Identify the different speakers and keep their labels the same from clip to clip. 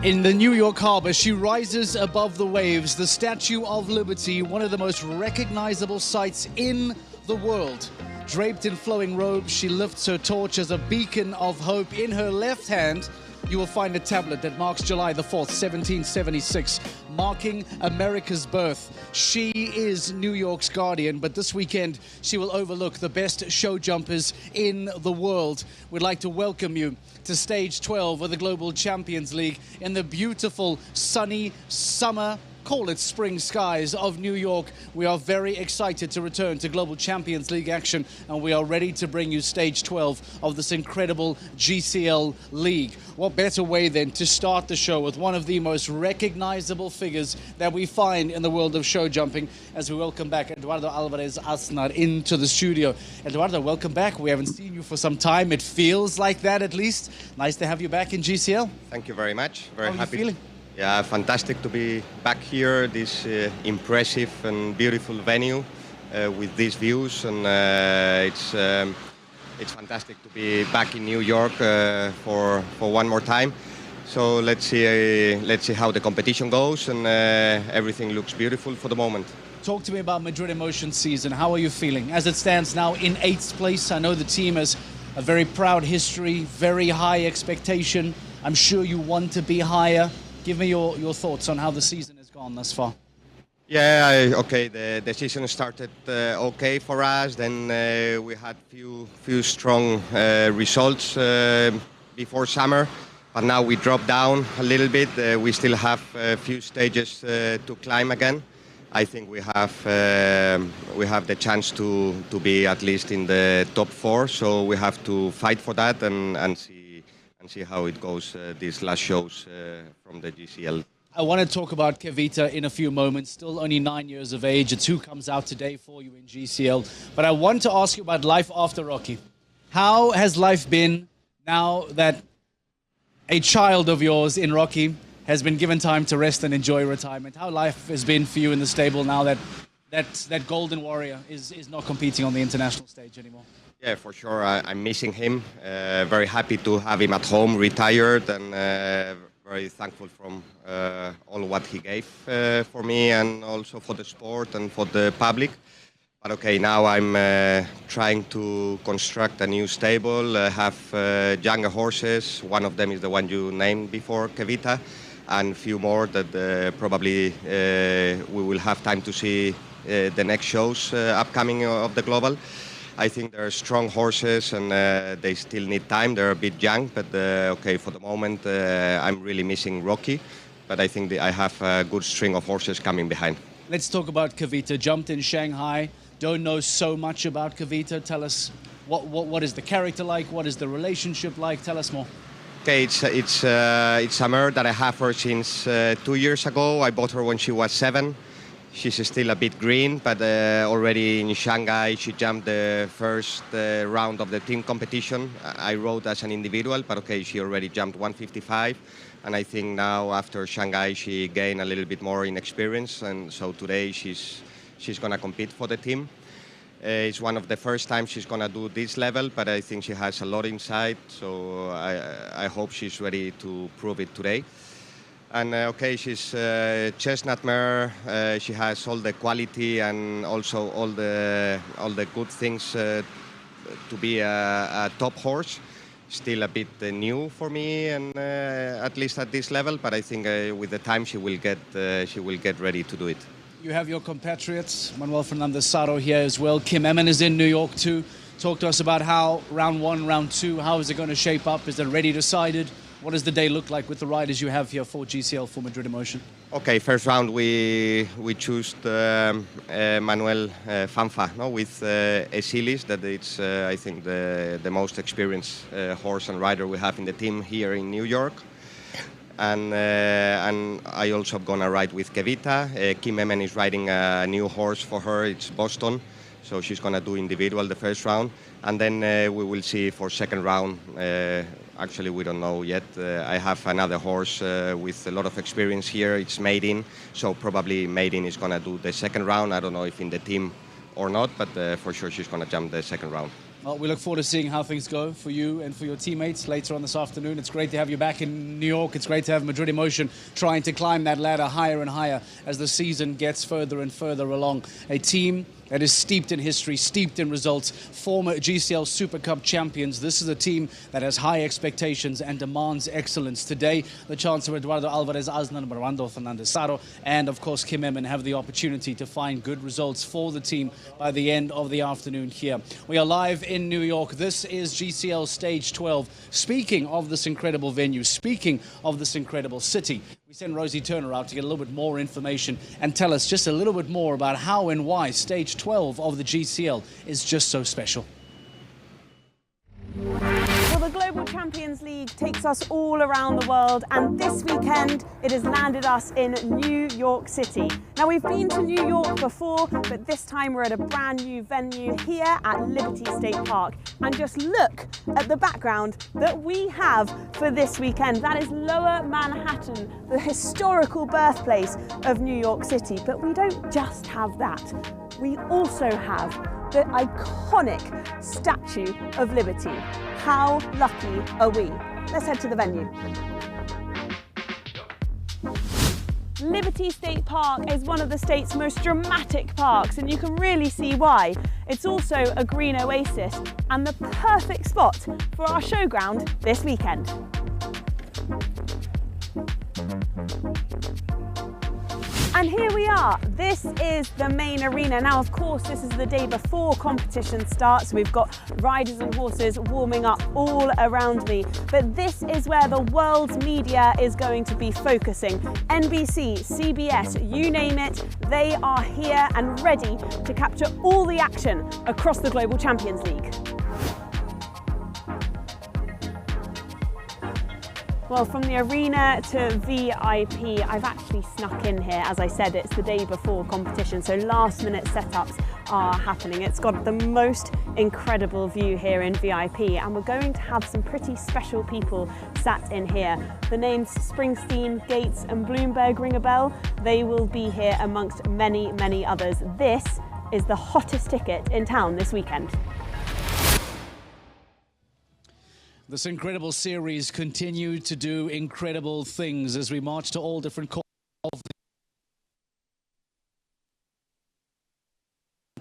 Speaker 1: In the New York harbor, she rises above the waves, the Statue of Liberty, one of the most recognizable sights in the world. Draped in flowing robes, she lifts her torch as a beacon of hope. In her left hand, you will find a tablet that marks July the 4th, 1776, marking America's birth. She is New York's guardian, but this weekend she will overlook the best show jumpers in the world. We'd like to welcome you to stage 12 of the Global Champions League in the beautiful, sunny summer, call it spring skies of New York. We are very excited to return to Global Champions League action, and we are ready to bring you stage 12 of this incredible GCL League. What better way then to start the show with one of the most recognizable figures that we find in the world of show jumping, as we welcome back Eduardo Alvarez Asnar into the studio. Eduardo, welcome back. We haven't seen you for some time. It feels like that, at least. Nice to have you back in GCL.
Speaker 2: Thank you very much. Very
Speaker 1: happy.
Speaker 2: How are you
Speaker 1: feeling?
Speaker 2: Yeah, fantastic to be back here, this impressive and beautiful venue with these views, and it's fantastic to be back in New York for one more time. So let's see how the competition goes, and everything looks beautiful for the moment.
Speaker 1: Talk to me about Madrid Emotion season. How are you feeling as it stands now in 8th place? I know the team has a very proud history, very high expectation. I'm sure you want to be higher. Give me your thoughts on how the season has gone thus far.
Speaker 2: Yeah, okay. The season started okay for us. Then we had few strong results before summer, but now we dropped down a little bit. We still have a few stages to climb again. I think we have the chance to be at least in the top 4. So we have to fight for that and see how it goes these last shows from the GCL.
Speaker 1: I want to talk about Kavita in a few moments. Still only 9 years of age. A 2 comes out today for you in GCL. But I want to ask you about life after Rocky. How has life been now that a child of yours in Rocky has been given time to rest and enjoy retirement? How life has been for you in the stable now that Golden Warrior is not competing on the international stage anymore?
Speaker 2: Yeah, for sure. I'm missing him. Very happy to have him at home, retired, and very thankful from all what he gave for me and also for the sport and for the public. But okay, now I'm trying to construct a new stable, have younger horses. One of them is the one you named before, Kavita, and a few more that probably we will have time to see the next shows upcoming of the Global. I think they're strong horses and they still need time. They're a bit young, but okay, for the moment I'm really missing Rocky. But I think I have a good string of horses coming behind.
Speaker 1: Let's talk about Kavita. Jumped in Shanghai. Don't know so much about Kavita. Tell us what is the character like? What is the relationship like? Tell us more.
Speaker 2: Okay, it's a mare that I have her since 2 years ago. I bought her when she was 7. She's still a bit green, but already in Shanghai she jumped the first round of the team competition. I rode as an individual, but okay, she already jumped 155. And I think now after Shanghai she gained a little bit more in experience, and so today she's going to compete for the team. It's one of the first times she's going to do this level, but I think she has a lot inside, so I hope she's ready to prove it today. And okay, she's chestnut mare. She has all the quality and also all the good things to be a top horse. Still a bit new for me, and at least at this level. But I think with the time she will get ready to do it.
Speaker 1: You have your compatriots, Manuel Fernandez Saro here as well. Kim Emmen is in New York too. Talk to us about how round 1, round 2, how is it going to shape up? Is it already decided? What does the day look like with the riders you have here for GCL, for Madrid Emotion?
Speaker 2: Okay, first round we choose Manuel Fanfa, no, with Esilis, that it's I think the most experienced horse and rider we have in the team here in New York. And I also gonna ride with Kavita. Kim Emmen is riding a new horse for her. It's Boston, so she's gonna do individual the first round, and then we will see for second round. Actually, we don't know yet. I have another horse with a lot of experience here. It's Maiden, so probably Maiden is gonna do the second round. I don't know if in the team or not, but for sure she's gonna jump the second round.
Speaker 1: Well, we look forward to seeing how things go for you and for your teammates later on this afternoon. It's great to have you back in New York. It's great to have Madrid Emotion trying to climb that ladder higher and higher as the season gets further and further along. A team that is steeped in history, steeped in results, former GCL Super Cup champions. This is a team that has high expectations and demands excellence. Today, the Chancellor Eduardo Alvarez Aznar, Armando Fernandez Saro, and of course Kim Emin have the opportunity to find good results for the team by the end of the afternoon here. We are live in New York. This is GCL Stage 12. Speaking of this incredible venue, speaking of this incredible city, we sent Rosie Turner out to get a little bit more information and tell us just a little bit more about how and why Stage 12 of the GCL is just so special.
Speaker 3: Well, the Global Champions League takes us all around the world, and this weekend it has landed us in New York City. Now, we've been to New York before, but this time we're at a brand new venue here at Liberty State Park. And just look at the background that we have for this weekend. That is Lower Manhattan, the historical birthplace of New York City. But we don't just have that. We also have the iconic Statue of Liberty. How lucky are we? Let's head to the venue. Liberty State Park is one of the state's most dramatic parks, and you can really see why. It's also a green oasis and the perfect spot for our showground this weekend. And here we are. This is the main arena. Now, of course, this is the day before competition starts. We've got riders and horses warming up all around me. But this is where the world's media is going to be focusing. NBC, CBS, you name it, they are here and ready to capture all the action across the Global Champions League. Well, from the arena to VIP, I've actually snuck in here. As I said, it's the day before competition, so last minute setups are happening. It's got the most incredible view here in VIP, and we're going to have some pretty special people sat in here. The names Springsteen, Gates and Bloomberg ring a bell. They will be here amongst many, many others. This is the hottest ticket in town this weekend.
Speaker 1: This incredible series continued to do incredible things as we march to all different corners of the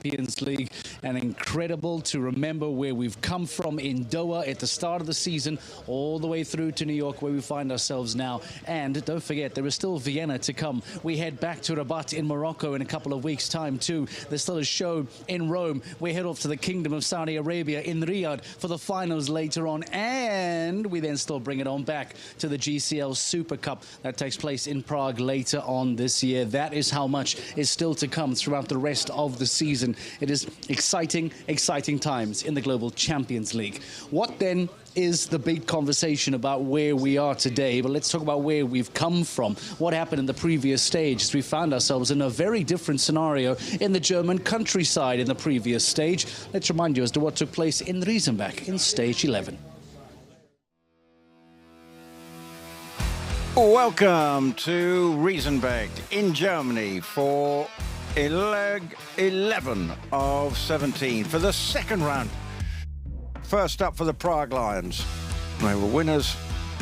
Speaker 1: Champions League, and incredible to remember where we've come from in Doha at the start of the season, all the way through to New York where we find ourselves now. And don't forget, there is still Vienna to come. We head back to Rabat in Morocco in a couple of weeks' time too. There's still a show in Rome. We head off to the Kingdom of Saudi Arabia in Riyadh for the finals later on, and we then still bring it on back to the GCL Super Cup that takes place in Prague later on this year. That is how much is still to come throughout the rest of the season. It is exciting, exciting times in the Global Champions League. What then is the big conversation about where we are today? But let's talk about where we've come from. What happened in the previous stage? As we found ourselves in a very different scenario in the German countryside in the previous stage. Let's remind you as to what took place in Riesenbeck in stage 11.
Speaker 4: Welcome to Riesenbeck in Germany for leg 11 of 17 for the second round. First up for the Prague Lions. They were winners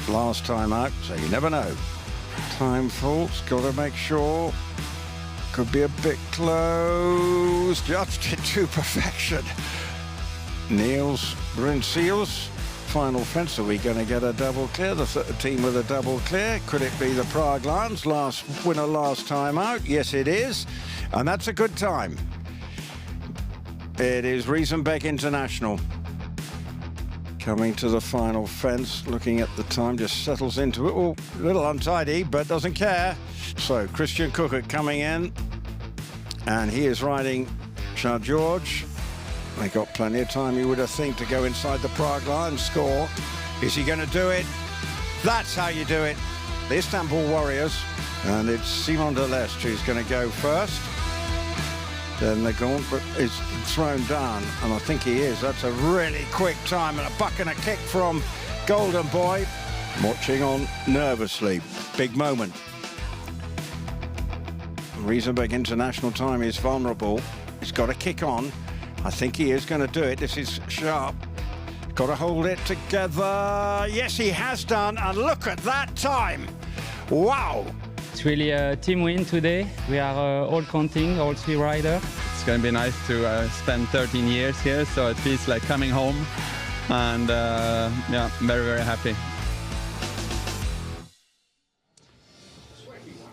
Speaker 4: last time out, so you never know. Time faults, got to make sure. Could be a bit close. Judged it to perfection. Niels Brinciels. Final fence. Are we going to get a double clear? The team with a double clear. Could it be the Prague Lions? Last winner last time out. Yes, it is. And that's a good time. It is Riesenbeck International. Coming to the final fence, looking at the time, just settles into it. Oh, a little untidy, but doesn't care. So Christian Kuckert coming in, and he is riding Shah George. They got plenty of time, you would have think, to go inside the Prague line, score. Is he going to do it? That's how you do it. The Istanbul Warriors, and it's Simon Delestre who's going to go first. Then the gauntlet is thrown down, and I think he is. That's a really quick time, and a buck and a kick from Golden Boy. Watching on nervously. Big moment. Riesenbeck International time is vulnerable. He's got to kick on. I think he is going to do it. This is sharp. Got to hold it together. Yes, he has done. And look at that time. Wow.
Speaker 5: It's really a team win today. We are all counting, all 3 riders.
Speaker 6: It's going to be nice to spend 13 years here, so it feels like coming home. And yeah, very, very happy.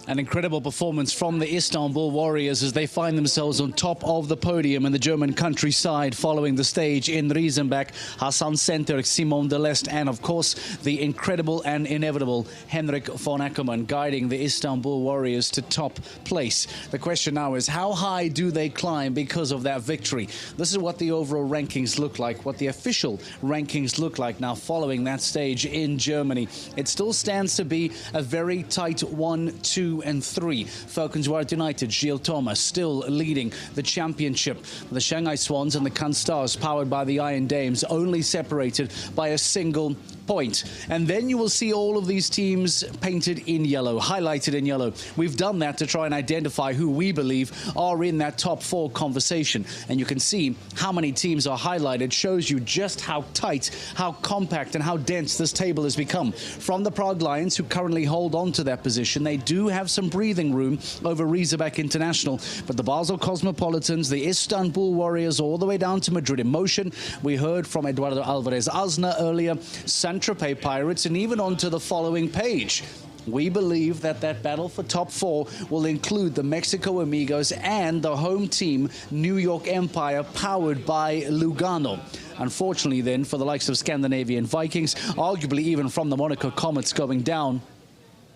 Speaker 1: An incredible performance from the Istanbul Warriors as they find themselves on top of the podium in the German countryside following the stage in Riesenbeck. Hassan Center, Simon Delest, and of course the incredible and inevitable Henrik von Eckermann guiding the Istanbul Warriors to top place. The question now is, how high do they climb because of that victory? This is what the overall rankings look like, what the official rankings look like now following that stage in Germany. It still stands to be a very tight 1, 2 and 3. Falkensward United, Gilles Thomas still leading the championship. The Shanghai Swans and the Kan Stars, powered by the Iron Dames, only separated by a single point. And then you will see all of these teams painted in yellow, highlighted in yellow. We've done that to try and identify who we believe are in that top 4 conversation. And you can see how many teams are highlighted. Shows you just how tight, how compact and how dense this table has become. From the Prague Lions, who currently hold on to that position, they do have some breathing room over Riesenbeck International. But the Basel Cosmopolitans, the Istanbul Warriors, all the way down to Madrid Emotion. We heard from Eduardo Alvarez Asna earlier, Saint-Tropez Pirates, and even onto the following page. We believe that battle for top 4 will include the Mexico Amigos and the home team, New York Empire, powered by Lugano. Unfortunately then, for the likes of Scandinavian Vikings, arguably even from the Monaco Comets going down,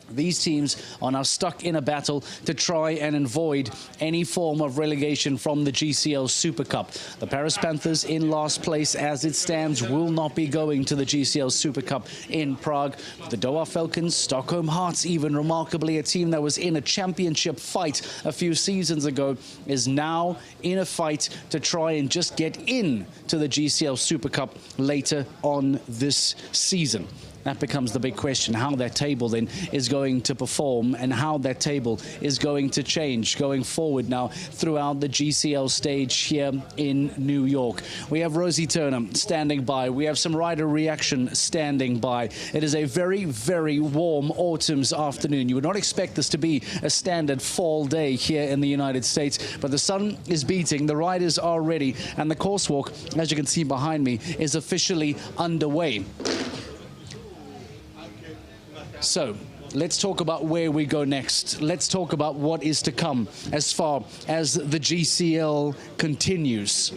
Speaker 1: these teams are now stuck in a battle to try and avoid any form of relegation from the GCL Super Cup. The Paris Panthers in last place as it stands will not be going to the GCL Super Cup in Prague. The Doha Falcons, Stockholm Hearts, even remarkably a team that was in a championship fight a few seasons ago, is now in a fight to try and just get in to the GCL Super Cup later on this season. That becomes the big question, how that table then is going to perform and how that table is going to change going forward now throughout the GCL stage here in New York. We have Rosie Turner standing by. We have some rider reaction standing by. It is a very, very warm autumn's afternoon. You would not expect this to be a standard fall day here in the United States, but the sun is beating, the riders are ready, and the course walk, as you can see behind me, is officially underway. So, let's talk about where we go next. Let's talk about what is to come as far as the GCL continues.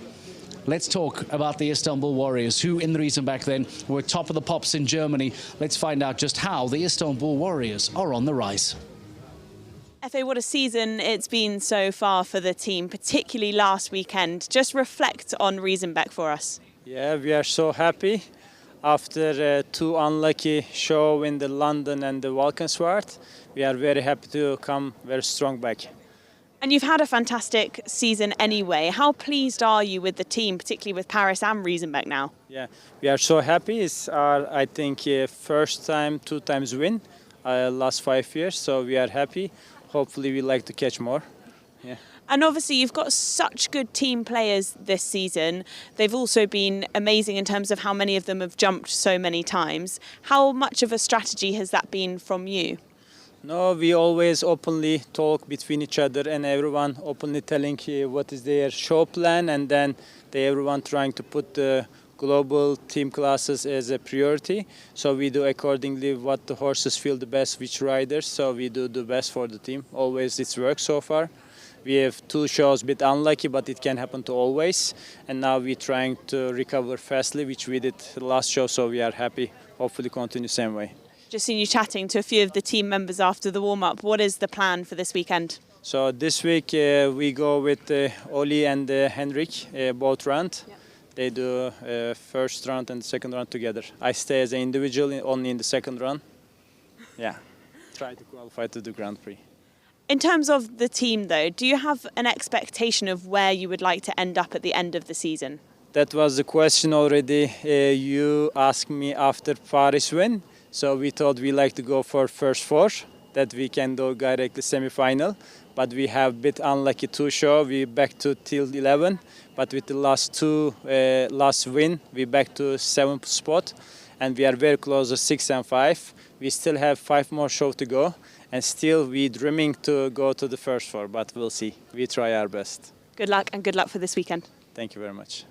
Speaker 1: Let's talk about the Istanbul Warriors, who in the Riesenbeck then were top of the pops in Germany. Let's find out just how the Istanbul Warriors are on the rise.
Speaker 3: Efe, what a season it's been so far for the team, particularly last weekend. Just reflect on Riesenbeck for us.
Speaker 7: Yeah, we are so happy. After 2 unlucky shows in the London and the Valkenswaard, we are very happy to come very strong back.
Speaker 3: And you've had a fantastic season anyway. How pleased are you with the team, particularly with Paris and Riesenbeck now?
Speaker 7: Yeah, we are so happy. It's our, I think, first time, 2 times win last 5 years. So we are happy. Hopefully we like to catch more. Yeah.
Speaker 3: And obviously you've got such good team players this season. They've also been amazing in terms of how many of them have jumped so many times. How much of a strategy has that been from you?
Speaker 7: No, we always openly talk between each other and everyone openly telling what is their show plan, and then everyone trying to put the global team classes as a priority. So we do accordingly what the horses feel the best, which riders. So we do the best for the team. Always it's worked so far. We have 2 shows, a bit unlucky, but it can happen to always. And now we're trying to recover fastly, which we did the last show, so we are happy. Hopefully continue the same way.
Speaker 3: Just seen you chatting to a few of the team members after the warm-up. What is the plan for this weekend?
Speaker 7: So this week we go with Oli and Henrik, both round. Yep. They do first round and second round together. I stay as an individual only in the second round. Yeah, try to qualify to the Grand Prix.
Speaker 3: In terms of the team, though, do you have an expectation of where you would like to end up at the end of the season?
Speaker 7: That was the question already. You asked me after Paris win, so we thought we like to go for first 4. that we can go directly semi-final. But we have a bit unlucky to show. We back to till 11, but with the last win, we back to 7th spot, and we are very close to 6 and 5. We still have 5 more shows to go, and still we dreaming to go to the first 4, but we'll see. We try our best.
Speaker 3: Good luck, and good luck for this weekend.
Speaker 7: Thank you very much.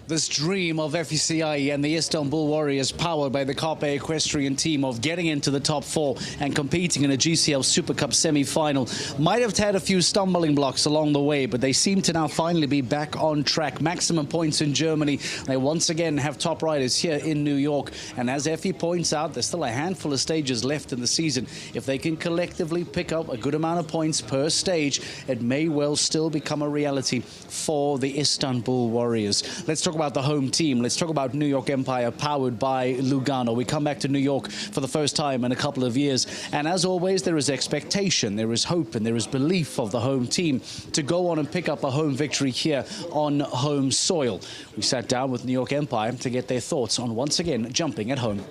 Speaker 1: This dream of FECI and the Istanbul Warriors, powered by the Carpe Equestrian team, of getting into the top 4 and competing in a GCL Super Cup semi-final, might have had a few stumbling blocks along the way, but they seem to now finally be back on track. Maximum points in Germany. They once again have top riders here in New York. And as Effie points out, there's still a handful of stages left in the season. If they can collectively pick up a good amount of points per stage, it may well still become a reality for the Istanbul Warriors. Let's talk about the home team. Let's talk about New York Empire, powered by Lugano. We come back to New York for the first time in a couple of years, and as always, there is expectation, there is hope, and there is belief of the home team to go on and pick up a home victory here on home soil. We sat down with New York Empire to get their thoughts on once again jumping at home.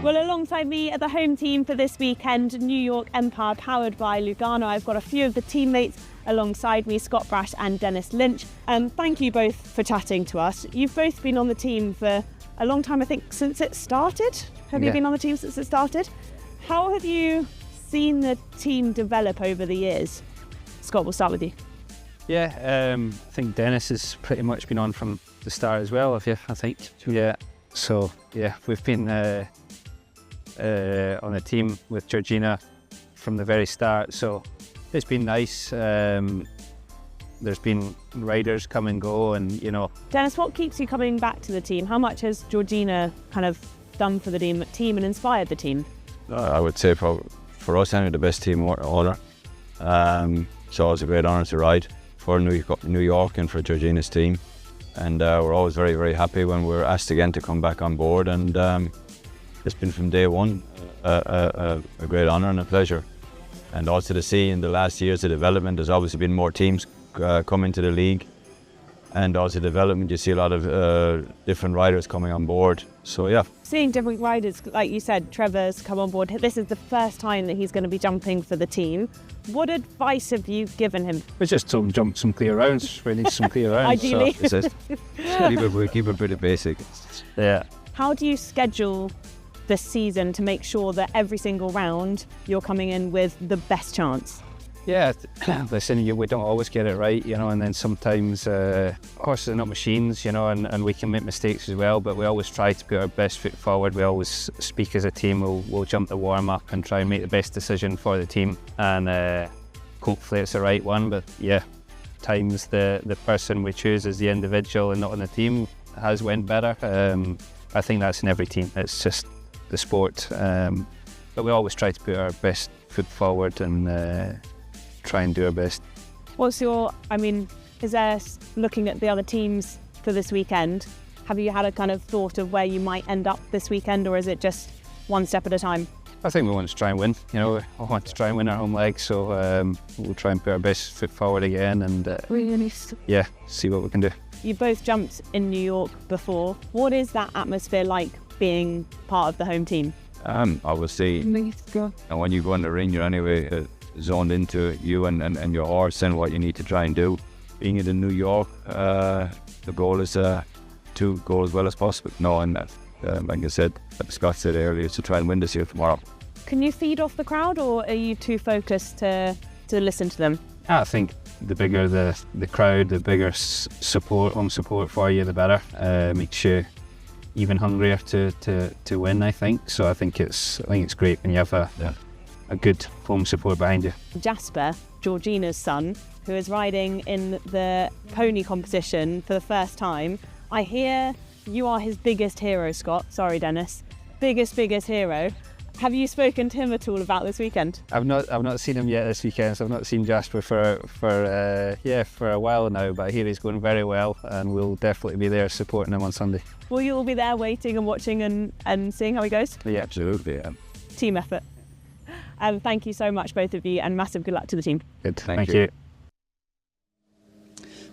Speaker 3: Well, alongside me at the home team for this weekend, New York Empire, powered by Lugano, I've got a few of the teammates alongside me, Scott Brash and Dennis Lynch. Thank you both for chatting to us. You've both been on the team for a long time, I think, since it started. Have you been on the team since it started? How have you seen the team develop over the years? Scott, we'll start with you.
Speaker 8: Yeah, I think Dennis has pretty much been on from the start as well, have you? I think. Yeah. So, yeah, we've been on a team with Georgina from the very start, so it's been nice. There's been riders come and go, and you know. Dennis, what keeps you coming back to the team? How much has Georgina kind of done for the team and inspired the team?
Speaker 9: I would say for us, the best team order. So it's a great honour to ride for New York and for Georgina's team, and we're always very, very happy when we're asked again to come back on board, and it's been from day one a great honour and a pleasure. And also to see in the last years of development, there's obviously been more teams come into the league, and also development, you see a lot of different riders coming on board. So yeah. Seeing
Speaker 3: different riders, like you said, Trevor's come on board. This is the first time that he's going to be jumping for the team. What advice have you given him?
Speaker 8: We just told him to jump some clear rounds. We need some clear rounds.
Speaker 3: Ideally.
Speaker 9: So keep it pretty basic.
Speaker 8: Yeah.
Speaker 3: How do you schedule this season to make sure that every single round you're coming in with the best chance?
Speaker 8: Yeah, listen, we don't always get it right, you know, and then sometimes horses are not machines, you know, and we can make mistakes as well, but we always try to put our best foot forward. We always speak as a team. We'll jump the warm-up and try and make the best decision for the team, and hopefully it's the right one. But yeah, times the person we choose as the individual and not on the team has went better. I think that's in every team. It's just the sport, but we always try to put our best foot forward and try and do our best.
Speaker 3: What's is there, looking at the other teams for this weekend, have you had a kind of thought of where you might end up this weekend, or is it just one step at a time?
Speaker 8: I think we want to try and win, you know, I want to try and win our home leg, so we'll try and put our best foot forward again and yeah, see what we can do.
Speaker 3: You both jumped in New York before. What is that atmosphere like being part of the home team?
Speaker 9: Obviously, and when you go in the ring, you're anyway zoned into you and your horse and what you need to try and do. Being in New York, the goal is to go as well as possible. Knowing that, like I said, like Scott said earlier, to try and win this here tomorrow.
Speaker 3: Can you feed off the crowd, or are you too focused to listen to them?
Speaker 8: I think the bigger the crowd, the bigger home support for you, the better. Makes you even hungrier to win, I think. So I think it's great when you have a good home support behind you. Jasper,
Speaker 3: Georgina's son, who is riding in the pony competition for the first time. I hear you are his biggest hero, Scott. Sorry, Dennis. Biggest hero. Have you spoken to him at all about this weekend? I've
Speaker 8: not seen him yet this weekend, so I've not seen Jasper for a while now, but I hear he's going very well, and we'll definitely be there supporting him on Sunday.
Speaker 3: Will you all be there waiting and watching and seeing how he goes?
Speaker 9: Yeah, absolutely. Yeah.
Speaker 3: Team effort. Thank you so much, both of you, and massive good luck to the team.
Speaker 8: Good, thank you.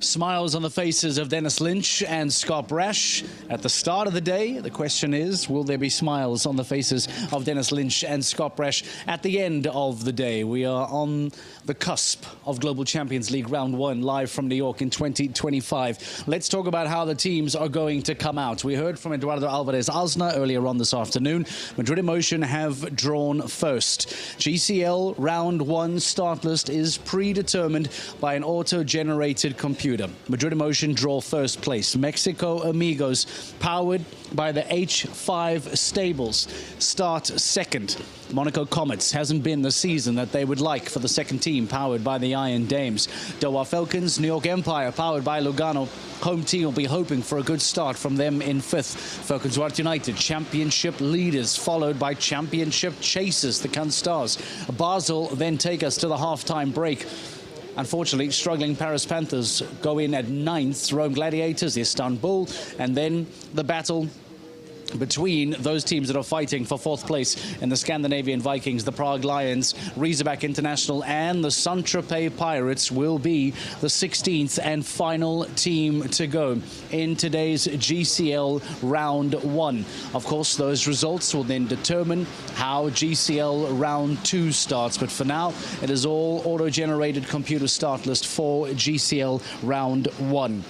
Speaker 1: Smiles on the faces of Dennis Lynch and Scott Brash at the start of the day. The question is, will there be smiles on the faces of Dennis Lynch and Scott Brash at the end of the day? We are on the cusp of Global Champions League Round 1 live from New York in 2025. Let's talk about how the teams are going to come out. We heard from Eduardo Alvarez-Alzner earlier on this afternoon. Madrid Emotion have drawn first. GCL Round 1 start list is predetermined by an auto-generated computer. Madrid Emotion draw first place. Mexico Amigos, powered by the H5 Stables, start second. Monaco Comets hasn't been the season that they would like for the second team, powered by the Iron Dames. Doha Falcons, New York Empire, powered by Lugano. Home team will be hoping for a good start from them in fifth. Falcons Duarte United, championship leaders, followed by championship chasers, the Cannes Stars. Basel then take us to the half-time break. Unfortunately, struggling Paris Panthers go in at 9th. Rome Gladiators, Istanbul, and then the battle between those teams that are fighting for 4th place in the Scandinavian Vikings, the Prague Lions, Razorback International, and the Saint-Tropez Pirates will be the 16th and final team to go in today's GCL Round 1. Of course, those results will then determine how GCL Round 2 starts. But for now, it is all auto-generated computer start list for GCL Round 1.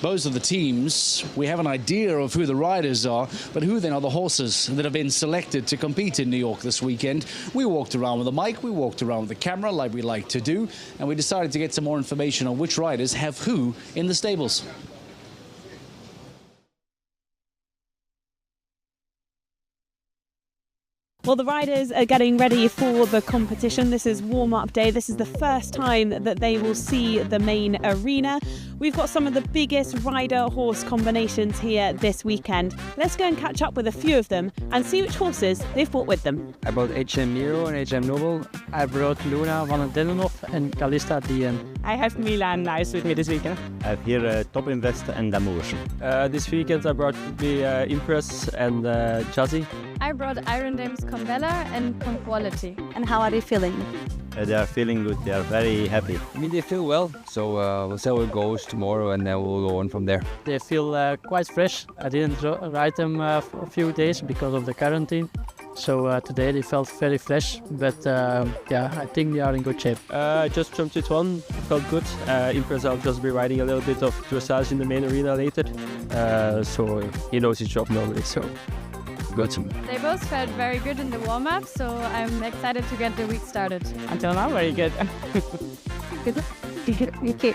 Speaker 1: Those are the teams. We have an idea of who the riders are, but who then are the horses that have been selected to compete in New York this weekend? We walked around with a mic, we walked around with a camera like we like to do, and we decided to get some more information on which riders have who in the stables.
Speaker 3: Well, the riders are getting ready for the competition. This is warm-up day. This is the first time that they will see the main arena. We've got some of the biggest rider-horse combinations here this weekend. Let's go and catch up with a few of them and see which horses they've brought with them.
Speaker 10: I brought HM Miro and HM Noble. I brought Luna, Valentinov and Kalista at the end.
Speaker 11: I have Milan Nice with me this weekend.
Speaker 12: I have here Top Invest and Damotion.
Speaker 10: This weekend I brought the Impress and Jazzy.
Speaker 13: I brought Iron Dames Convella and Conquality.
Speaker 3: And how are they feeling?
Speaker 12: They are feeling good, they are very happy.
Speaker 10: I mean, they feel well, so we'll see how it goes tomorrow and then we'll go on from there. They feel quite fresh. I didn't ride them for a few days because of the quarantine. So today they felt very fresh, but yeah, I think they are in good shape. I just jumped it one, felt good. Impress I'll just be riding a little bit of dressage in the main arena later, so he knows his job normally, so good.
Speaker 13: They both felt very good in the warm-up, so I'm excited to get the week started.
Speaker 11: Until now, very good.
Speaker 13: Okay.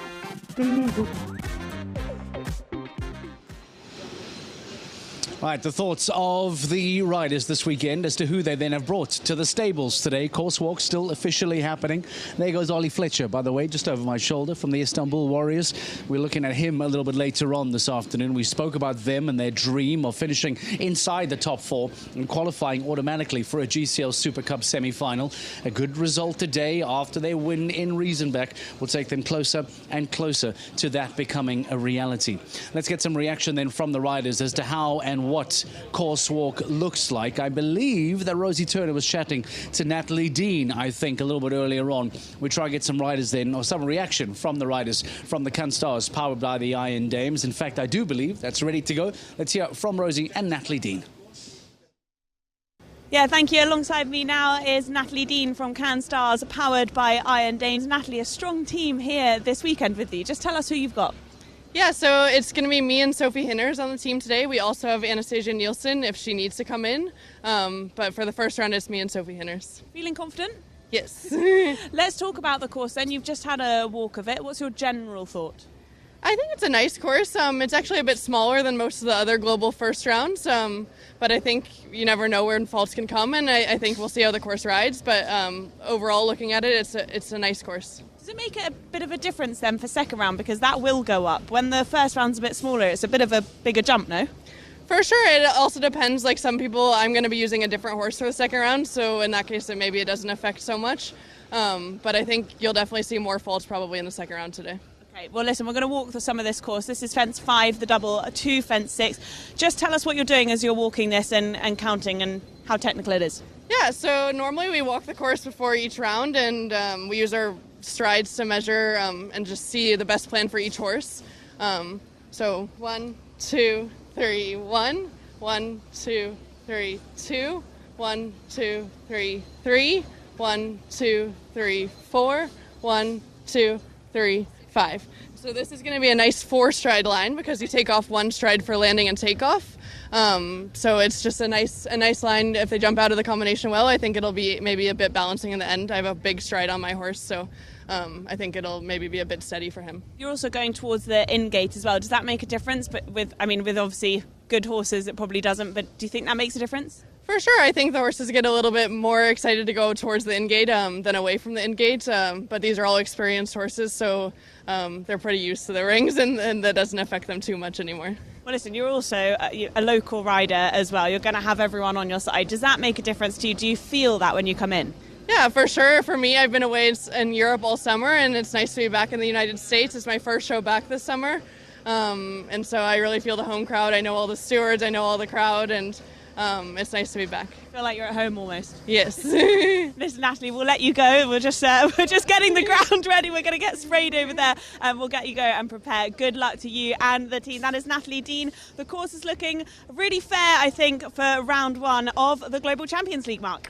Speaker 1: Right, the thoughts of the riders this weekend as to who they then have brought to the stables today. Course walk still officially happening. There goes Ollie Fletcher, by the way, just over my shoulder from the Istanbul Warriors. We're looking at him a little bit later on this afternoon. We spoke about them and their dream of finishing inside the top 4 and qualifying automatically for a GCL Super Cup semi-final. A good result today after their win in Riesenbeck will take them closer and closer to that becoming a reality. Let's get some reaction then from the riders as to how and what course walk looks like. I believe that Rosie Turner was chatting to Natalie Dean, I think, a little bit earlier on. We try to get some riders then, or some reaction from the riders from the Cannes Stars, powered by the Iron Dames. In fact, I do believe that's ready to go. Let's hear from Rosie and Natalie Dean.
Speaker 3: Yeah, thank you. Alongside me now is Natalie Dean from Cannes Stars, powered by Iron Dames. Natalie, a strong team here this weekend with you. Just tell us who you've got.
Speaker 14: Yeah, so it's going to be me and Sophie Hinners on the team today. We also have Anastasia Nielsen if she needs to come in. But for the first round, it's me and Sophie Hinners.
Speaker 3: Feeling confident?
Speaker 14: Yes.
Speaker 3: Let's talk about the course then. You've just had a walk of it. What's your general thought?
Speaker 14: I think it's a nice course. It's actually a bit smaller than most of the other global first rounds. But I think you never know where faults can come, and I think we'll see how the course rides. But overall, looking at it, it's a nice course.
Speaker 3: Does it make it a bit of a difference then for second round? Because that will go up. When the first round's a bit smaller, it's a bit of a bigger jump, no?
Speaker 14: For sure. It also depends. Like some people, I'm going to be using a different horse for the second round. So in that case, maybe it doesn't affect so much. But I think you'll definitely see more faults probably in the second round today.
Speaker 3: Okay, well listen, we're going to walk through some of this course. This is fence 5, the double, 2 fence 6. Just tell us what you're doing as you're walking this and counting and how technical it is.
Speaker 14: Yeah, so normally we walk the course before each round and we use our strides to measure and just see the best plan for each horse. So 1, 2, 3, 1, 1, 2, 3, 2, 1, 2, 3, 3, 1, 2, 3, 4, 1, 2, 3, 5. So this is going to be a nice 4-stride line because you take off 1 stride for landing and takeoff. So it's just a nice line. If they jump out of the combination well, I think it'll be maybe a bit balancing in the end. I have a big stride on my horse, so I think it'll maybe be a bit steady for him.
Speaker 3: You're also going towards the in-gate as well. Does that make a difference? But with obviously good horses, it probably doesn't. But do you think that makes a difference?
Speaker 14: For sure. I think the horses get a little bit more excited to go towards the in-gate than away from the in-gate. But these are all experienced horses, so they're pretty used to the rings, and that doesn't affect them too much anymore.
Speaker 3: Well, listen, you're also a local rider as well. You're going to have everyone on your side. Does that make a difference to you? Do you feel that when you come in?
Speaker 14: Yeah, for sure. For me, I've been away in Europe all summer, and it's nice to be back in the United States. It's my first show back this summer, and so I really feel the home crowd. I know all the stewards, I know all the crowd, and it's nice to be back.
Speaker 3: I feel like you're at home almost.
Speaker 14: Yes.
Speaker 3: Listen, Natalie, we'll let you go. We're just getting the ground ready. We're going to get sprayed over there, and we'll get you go and prepare. Good luck to you and the team. That is Natalie Dean. The course is looking really fair, I think, for round 1 of the Global Champions League, Mark.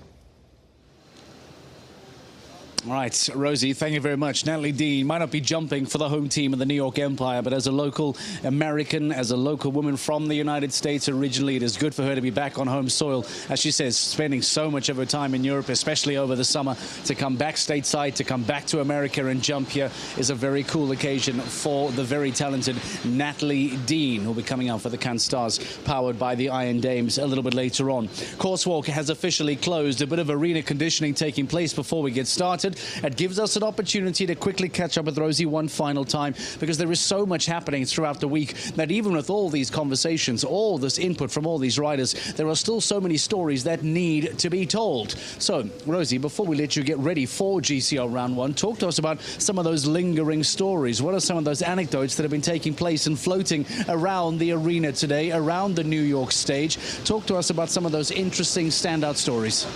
Speaker 1: All right, Rosie, thank you very much. Natalie Dean might not be jumping for the home team of the New York Empire, but as a local American, as a local woman from the United States originally, it is good for her to be back on home soil. As she says, spending so much of her time in Europe, especially over the summer, to come back stateside, to come back to America and jump here is a very cool occasion for the very talented Natalie Dean, who'll be coming out for the Cannes Stars, powered by the Iron Dames a little bit later on. Coursewalk has officially closed. A bit of arena conditioning taking place before we get started. It gives us an opportunity to quickly catch up with Rosie one final time, because there is so much happening throughout the week that even with all these conversations, all this input from all these riders, there are still so many stories that need to be told. So, Rosie, before we let you get ready for GCL Round 1, talk to us about some of those lingering stories. What are some of those anecdotes that have been taking place and floating around the arena today, around the New York stage? Talk to us about some of those interesting standout stories.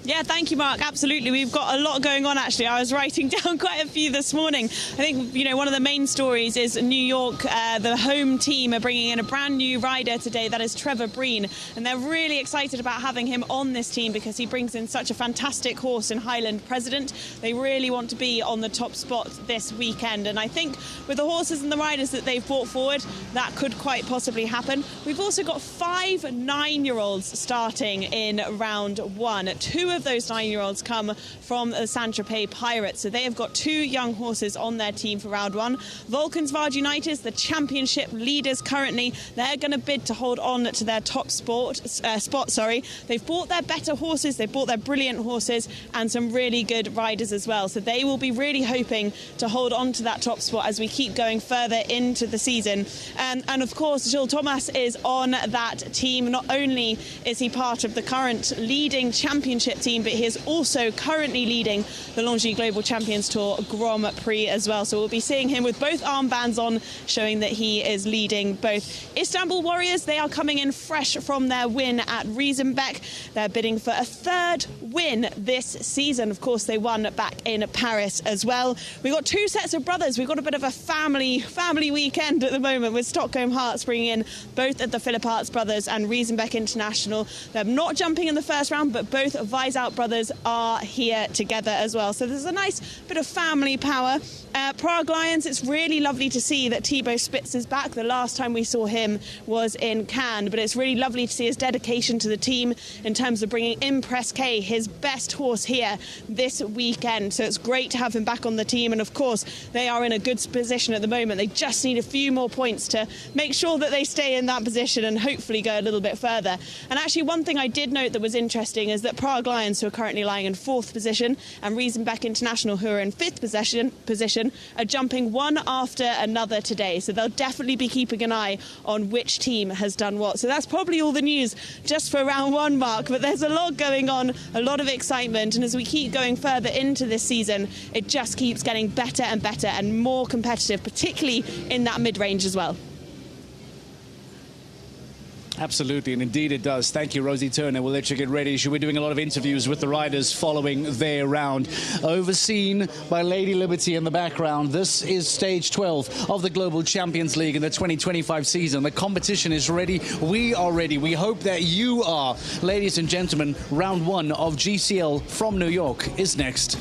Speaker 3: Yeah, thank you, Mark. Absolutely. We've got a lot going on, actually. I was writing down quite a few this morning. I think, one of the main stories is New York. The home team are bringing in a brand new rider today. That is Trevor Breen. And they're really excited about having him on this team because he brings in such a fantastic horse in Highland President. They really want to be on the top spot this weekend. And I think with the horses and the riders that they've brought forward, that could quite possibly happen. We've also got 5 9-year-olds starting in round 1. 2 of those 9-year-olds come from the Saint-Tropez Pirates, so they have got 2 young horses on their team for round 1. Vulcanswaard United, the championship leaders currently, they're going to bid to hold on to their top spot. They've bought their better horses, they've bought their brilliant horses, and some really good riders as well, so they will be really hoping to hold on to that top spot as we keep going further into the season. And of course, Gilles Thomas is on that team. Not only is he part of the current leading championship team, but he is also currently leading the Longy Global Champions Tour Grand Prix as well. So we'll be seeing him with both armbands on, showing that he is leading both. Istanbul Warriors, they are coming in fresh from their win at Riesenbeck. They're bidding for a 3rd win this season. Of course, they won back in Paris as well. We've got 2 sets of brothers. We've got a bit of a family weekend at the moment with Stockholm Hearts bringing in both of the Philip Hearts brothers and Riesenbeck International. They're not jumping in the first round, but both Weishaupt brothers are here together as well. So there's a nice bit of family power. Prague Lions, it's really lovely to see that Thibaut Spitz is back. The last time we saw him was in Cannes, but it's really lovely to see his dedication to the team in terms of bringing Impress K, his best horse, here this weekend. So it's great to have him back on the team, and of course they are in a good position at the moment. They just need a few more points to make sure that they stay in that position and hopefully go a little bit further. And actually, one thing I did note that was interesting is that Prague Lions, who are currently lying in 4th position, and Riesenbeck International, who are in 5th position, are jumping one after another today. So they'll definitely be keeping an eye on which team has done what. So that's probably all the news just for round 1, Mark. But there's a lot going on, a lot of excitement. And as we keep going further into this season, it just keeps getting better and better and more competitive, particularly in that mid-range as well.
Speaker 1: Absolutely, and indeed it does. Thank you, Rosie Turner. We'll let you get ready. She'll be doing a lot of interviews with the riders following their round. Overseen by Lady Liberty in the background, this is stage 12 of the Global Champions League in the 2025 season. The competition is ready. We are ready. We hope that you are. Ladies and gentlemen, round one of GCL from New York is next.